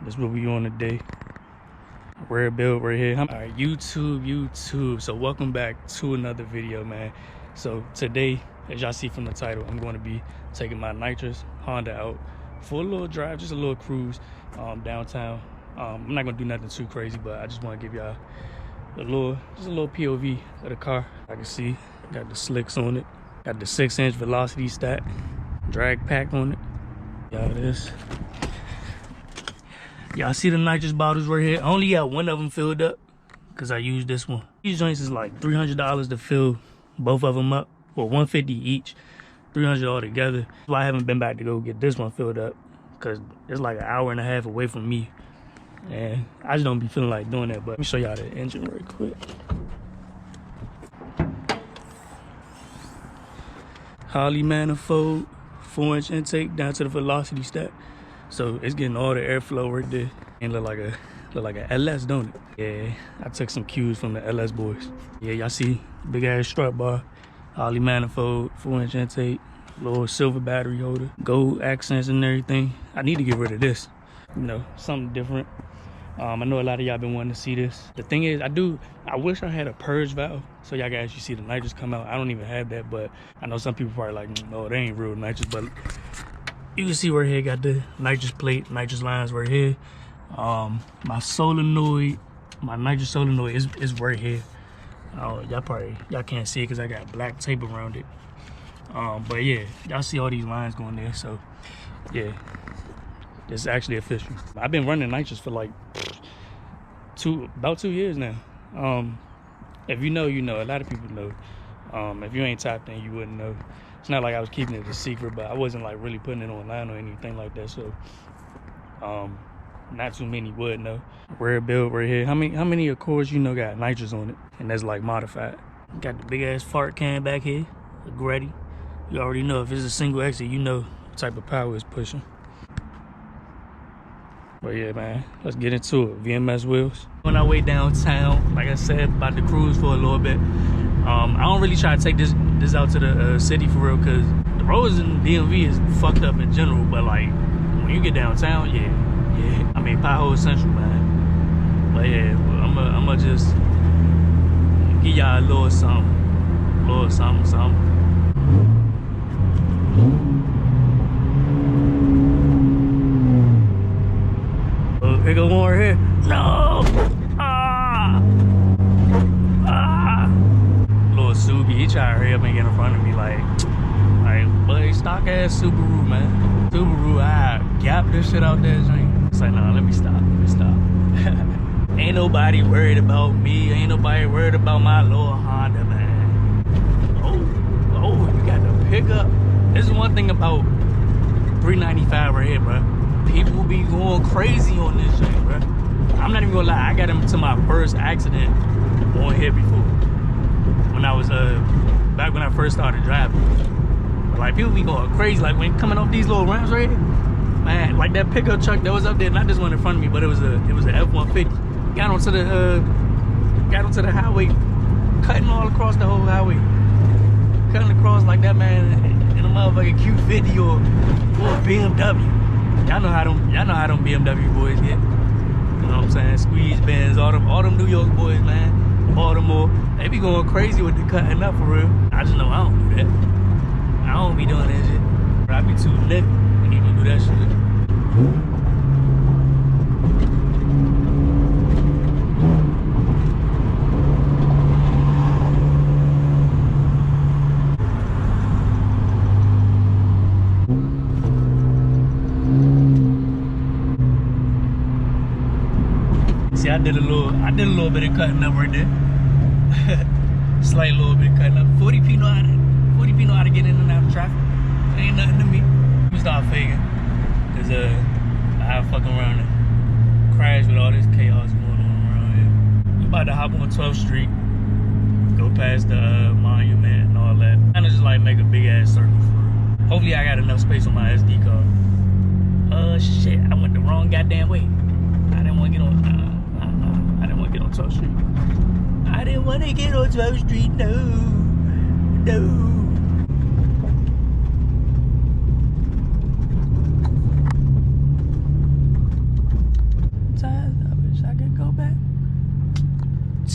That's what we on today. Rare build right here. All right, YouTube. So welcome back to another video, man. So today, as y'all see from the title, I'm going to be taking my Nitrous Honda out for a little drive, just a little cruise downtown. I'm not gonna do nothing too crazy, but I just want to give y'all a little POV of the car. I can see got the slicks on it, got the 6-inch velocity stack, drag pack on it. Y'all this. Y'all see the nitrous bottles right here? I only got one of them filled up because I used this one. These joints is like $300 to fill both of them up, or $150 each, $300 all together. That's why I haven't been back to go get this one filled up, because it's like an hour and a half away from me, and I just don't be feeling like doing that. But let me show y'all the engine real quick. Holley manifold, 4-inch intake down to the velocity stack. So it's getting all the airflow right there. And look like a LS, don't it? Yeah, I took some cues from the LS boys. Yeah, y'all see big ass strut bar, Holley manifold, 4-inch intake, little silver battery holder, gold accents and everything. I need to get rid of this, you know, something different. I know a lot of y'all been wanting to see this. The thing is, I wish I had a purge valve so y'all can actually see the nitrous come out. I don't even have that, but I know some people probably like, no, they ain't real nitrous, but you can see right here, got the nitrous plate, nitrous lines right here. My solenoid, my nitrous solenoid is right here. Y'all can't see it because I got black tape around it. But yeah, y'all see all these lines going there. So yeah, it's actually official. I've been running nitrous for like about 2 years now. If you know, you know. A lot of people know. If you ain't tapped in, you wouldn't know. It's not like I was keeping it a secret, but I wasn't like really putting it online or anything like that. So not too many would know. Rare build right here. How many Accords you know got nitrous on it, and that's like modified? Got the big ass fart can back here, the Gretty. You already know if it's a single exit, you know what type of power it's pushing. But yeah, man, let's get into it. VMS wheels. On our way downtown, like I said, about to cruise for a little bit. I don't really try to take this out to the city for real, because the roads in DMV is fucked up in general. But like when you get downtown, yeah. I mean, pothole central, man. But yeah, well, I'ma just give y'all a little something, Oh, here go one right here. No! Little Subi, he tried to hurry up and get in front of me like, buddy, stock ass Subaru, man. Subaru, I gap this shit out there, joint. It's like, nah, let me stop. Ain't nobody worried about me. Ain't nobody worried about my little Honda, man. Oh, you got the pickup. This is one thing about 395 right here, bro. People be going crazy on this shit, bro. I'm not even gonna lie, I got into my first accident on here before. When I was, back when I first started driving. But like, people be going crazy, like when coming off these little ramps right here. Man, like that pickup truck that was up there, not this one in front of me, but it was a F-150. Got onto the highway, cutting all across the whole highway. Cutting across like that, man, in a motherfucking Q50 or a BMW. Y'all know how them BMW boys get. You know what I'm saying? Squeeze Benz, all them New York boys, man. Baltimore, they be going crazy with the cutting up for real. I just know I don't do that. I don't be doing that shit. I be too lit when you do that shit. See, I did a little bit of cutting up right there. Slight little bit of cutting up. 40p know how to get in and out of traffic. It ain't nothing to me. Let me start faking, cause I fucking around and crash with all this chaos going on around here. We about to hop on 12th Street, go past the monument and all that. Kinda just like make a big ass circle for it. Hopefully I got enough space on my SD card. Shit, I went the wrong goddamn way. I didn't want to get on. I didn't want to get on 12th Street. I didn't want to get on 12th Street. No.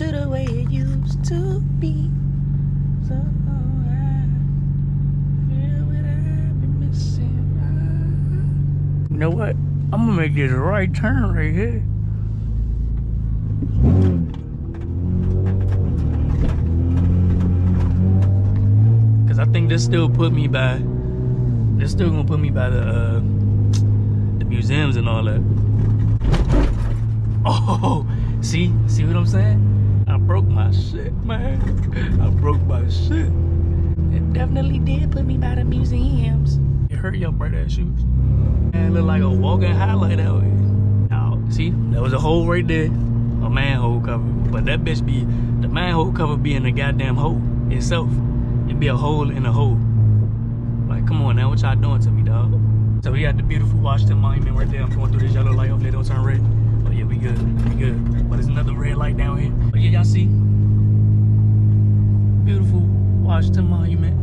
to the way it used to be. So I feel what I've been missing. You know what? I'm gonna make this a right turn right here. Cause I think this still put me by. This still gonna put me by the museums and all that. Oh, see what I'm saying? I broke my shit, man. I broke my shit. It definitely did put me by the museums. It hurt your bright ass shoes. Man, it look like a walking highlight out here. Now, see, there was a hole right there, a manhole cover. But that bitch be, the manhole cover be in the goddamn hole itself. It be a hole in a hole. Like, come on now, what y'all doing to me, dog? So we got the beautiful Washington Monument right there. I'm going through this yellow light. Hopefully it don't turn red. Oh yeah, we good. But there's another red light down here. But yeah, y'all see? Beautiful Washington Monument.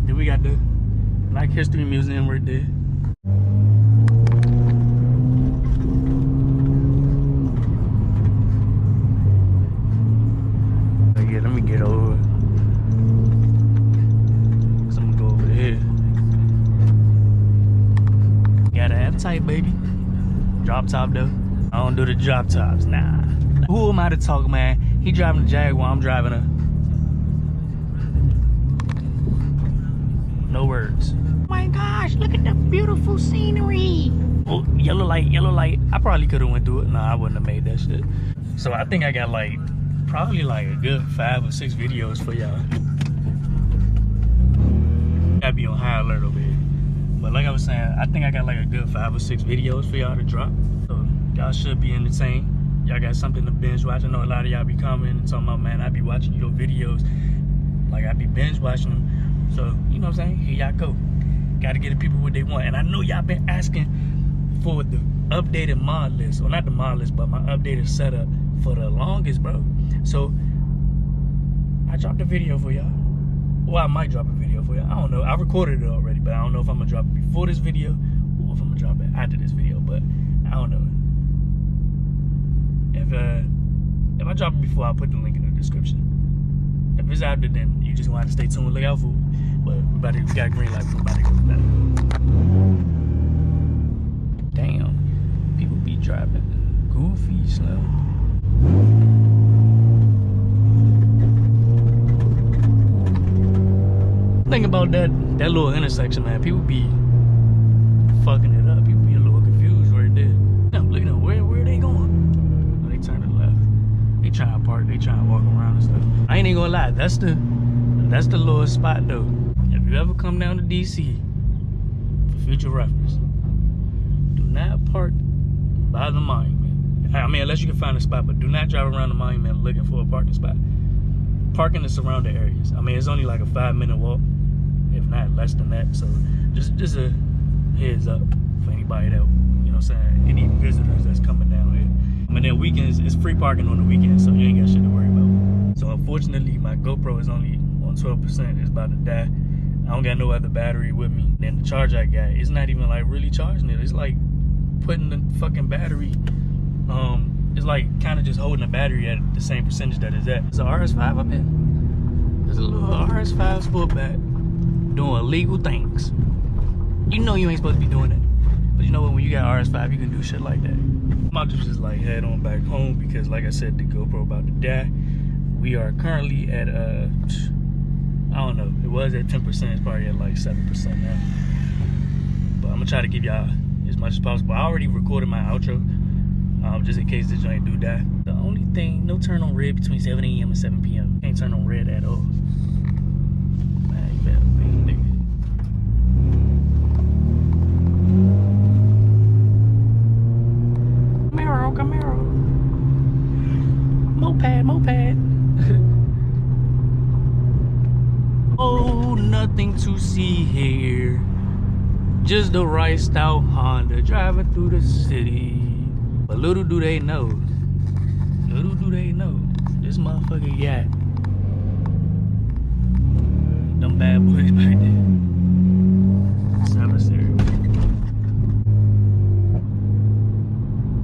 Then we got the Black History Museum right there. Oh yeah, let me get over. Cause I'm gonna go over here. Got an appetite, baby. Drop top though. I don't do the drop tops, nah. Who am I to talk, man? He driving the Jaguar, I'm driving a. No words. Oh my gosh, look at the beautiful scenery. Oh, yellow light. I probably could have went through it. Nah, I wouldn't have made that shit. So I think I got like, probably like a good 5 or 6 videos for y'all. Gotta be on high alert over here. But like I was saying, I think I got like a good 5 or 6 videos for y'all to drop. So y'all should be entertained. Y'all got something to binge watch. I know a lot of y'all be commenting and talking about, man, I be watching your videos. Like I be binge watching them. So, you know what I'm saying? Here y'all go. Gotta get the people what they want. And I know y'all been asking for the updated mod list. Or not the mod list, but my updated setup for the longest, bro. So, I dropped a video for y'all. Well, I might drop a video for y'all. I don't know. I recorded it already, but I don't know if I'm gonna drop it before this video or if I'm gonna drop it after this video. But I don't know. If I drop it before, I'll put the link in the description. If it's after, then you just gonna have to stay tuned and look out for it. But we got a green light. We're about to go back. Damn, people be driving goofy slow. Think about that little intersection, man. People be fucking it up. People be a little confused right there. I'm looking at where are they going? Oh, they turn to the left. They trying to park. They trying to walk around and stuff. I ain't even gonna lie. That's the little spot though. If you ever come down to DC, for future reference, do not park by the monument. I mean, unless you can find a spot, but do not drive around the monument looking for a parking spot. Park in the surrounding areas. I mean, it's only like a 5-minute walk, if not less than that. So just a heads up for anybody that, you know what I'm saying, any visitors that's coming down here. I mean, then weekends, it's free parking on the weekends, so you ain't got shit to worry about. So unfortunately, my GoPro is only on 12%. It's about to die. I don't got no other battery with me. Then the charger I got, it's not even like really charging it. It's like putting the fucking battery, it's like kind of just holding the battery at the same percentage that it's at. It's a RS5 up here. There's a little RS5 Sportback doing illegal things. You know you ain't supposed to be doing that. But you know what, when you got RS5, you can do shit like that. I'm about to just like head on back home because like I said, the GoPro about to die. We are currently at, I don't know, it was at 10%, it's probably at like 7% now. But I'm gonna try to give y'all as much as possible. I already recorded my outro, just in case this joint do die. The only thing, no turn on red between 7 a.m. and 7 p.m. Can't turn on red at all. Man, you better be, nigga. Camaro. Moped. Oh, nothing to see here. Just the right style Honda driving through the city. But little do they know, this motherfucker got them bad boys back there. 7 Series.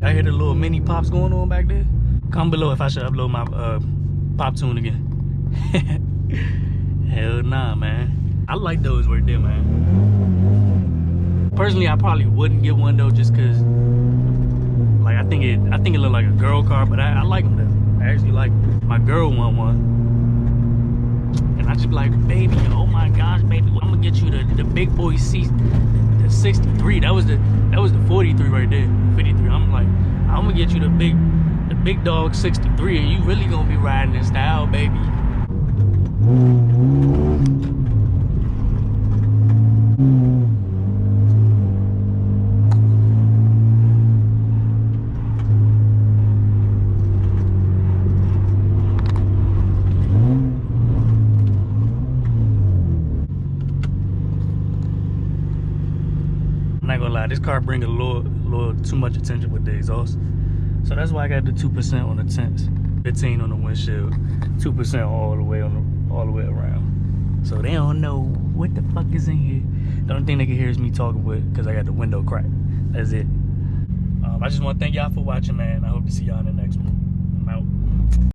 I hear the little mini pops going on back there. Comment below if I should upload my pop tune again. Hell nah, man. I like those right there, man. Personally, I probably wouldn't get one though, just cause like I think it looked like a girl car, but I like them though. I actually like them. My girl want one, and I just be like, baby, oh my gosh, baby, I'm gonna get you the big boy seat, the 63. That was the 43 right there, 53. I'm like, I'm gonna get you the big dog 63, and you really gonna be riding in style, baby. I'm not gonna lie, this car bring a little too much attention with the exhaust. So that's why I got the 2% on the tints, 15 on the windshield, 2% all the way around. So they don't know what the fuck is in here. The only thing they can hear is me talking with, because I got the window cracked. That's it. I just want to thank y'all for watching, man. I hope to see y'all in the next one.